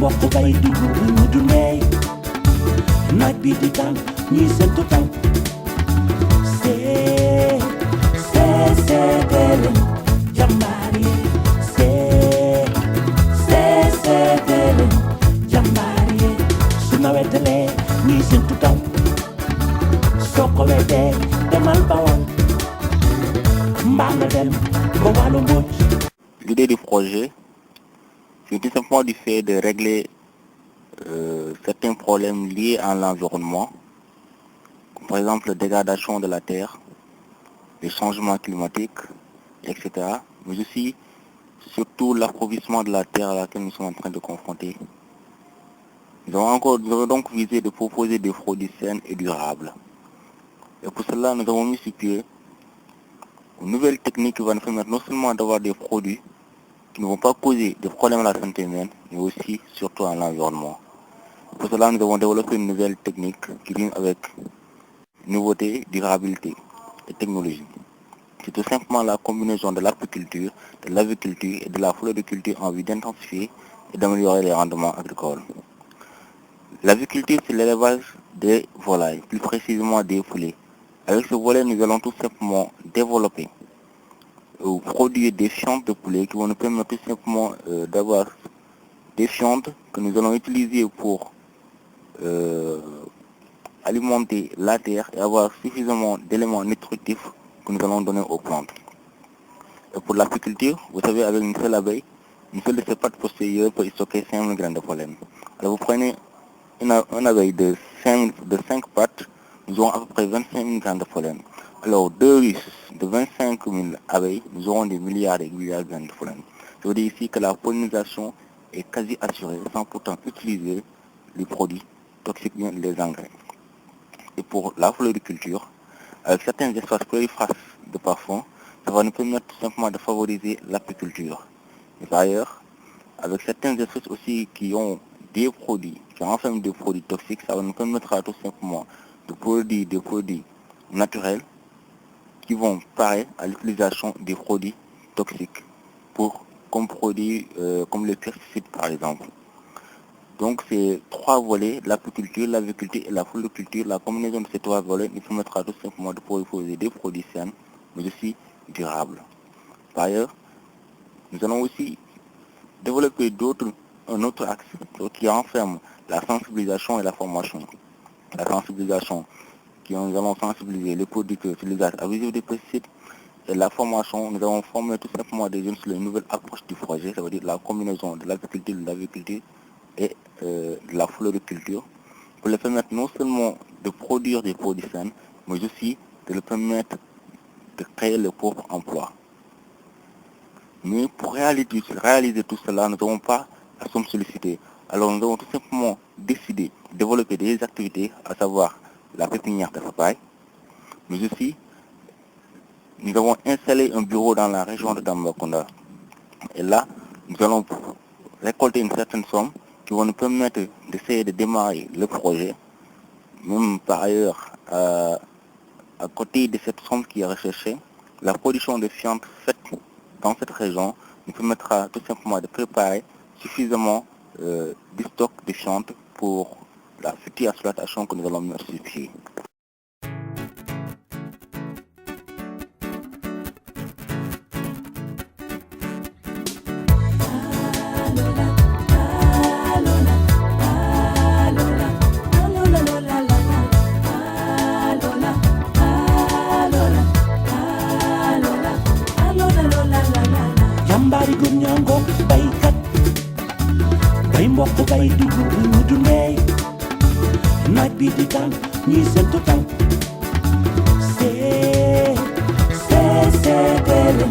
mbokk bay dugg ñu dundee naaj bi di tàng ñuy sentu taw seeteelu jàmbaar yi seeteelu jàmbaar yi su nawetalee ñuy sentu taw soo ko weddee demal Bawol mbaa nga dem ba wàllu mbóoj. L'idée du projet, c'est tout simplement du fait de régler certains problèmes liés à l'environnement, comme par exemple la dégradation de la terre, les changements climatiques, etc. Mais aussi, surtout l'appauvrissement de la terre à laquelle nous sommes en train de confronter. Nous avons donc visé de proposer des produits sains et durables. Et pour cela, nous avons mis sur pied une nouvelle technique qui va nous permettre non seulement d'avoir des produits qui ne vont pas causer des problèmes à la santé humaine, mais aussi, surtout à l'environnement. Pour cela, nous avons développé une nouvelle technique qui vient avec nouveauté, durabilité et technologie. C'est tout simplement la combinaison de l'apiculture, de l'aviculture et de la floriculture en vue d'intensifier et d'améliorer les rendements agricoles. L'aviculture, c'est l'élevage des volailles, plus précisément des poulets. Avec ce volet, nous allons tout simplement développer ou produire des fientes de poulet qui vont nous permettre tout simplement d'avoir des fientes que nous allons utiliser pour alimenter la terre et avoir suffisamment d'éléments nutritifs que nous allons donner aux plantes. Et pour l'apiculture, vous savez, avec une seule abeille, une seule de ses pattes postérieures peut stocker 5000 graines de pollen. Alors vous prenez une abeille de 5 pattes, nous aurons à peu près 25 000 graines de pollen. Alors, deux ruches de 25 000 abeilles, nous aurons des milliards et milliards de graines de pollen. Je veux dire ici que la pollinisation est quasi assurée sans pourtant utiliser les produits toxiques, bien les engrais. Et pour la floriculture, avec certains espaces plurifraces de parfum, ça va nous permettre tout simplement de favoriser l'apiculture. Et par ailleurs, avec certaines espèces aussi qui ont des produits, qui renferment des produits toxiques, ça va nous permettre tout simplement de produire des produits naturels qui vont parer à l'utilisation des produits toxiques comme produits comme les pesticides par exemple. Donc ces trois volets, l'apiculture, l'aviculture et la floriculture, la combinaison de ces trois volets nous permettra tout simplement de proposer des produits sains mais aussi durables. Par ailleurs, nous allons aussi développer un autre axe qui renferme la sensibilisation et la formation. La sensibilisation, nous allons sensibiliser les producteurs sur l'usage abusif des pesticides, et la formation, nous allons former tout simplement des jeunes sur les nouvelles approches du projet, ça veut dire la combinaison de l'agriculture, de l'aviculture et de la floriculture, pour les permettre non seulement de produire des produits sains, mais aussi de les permettre de créer leur propre emploi. Mais pour réaliser tout cela, nous n'avons pas à nous solliciter. Alors nous avons tout simplement décidé de développer des activités, à savoir la pépinière de papaye, mais aussi nous avons installé un bureau dans la région de Tambacounda. Et là, nous allons récolter une certaine somme qui va nous permettre d'essayer de démarrer le projet. Même par ailleurs, à côté de cette somme qui est recherchée, la production de fientes faites dans cette région nous permettra tout simplement de préparer suffisamment du stock de fientes pour la future exploitation que nous allons mettre sur pied. jàmbaari góor ñaa ngoog baykat bay mbokk bay dugg ñu dundee naaj bi di tàng ñuy sentu taw seeteelu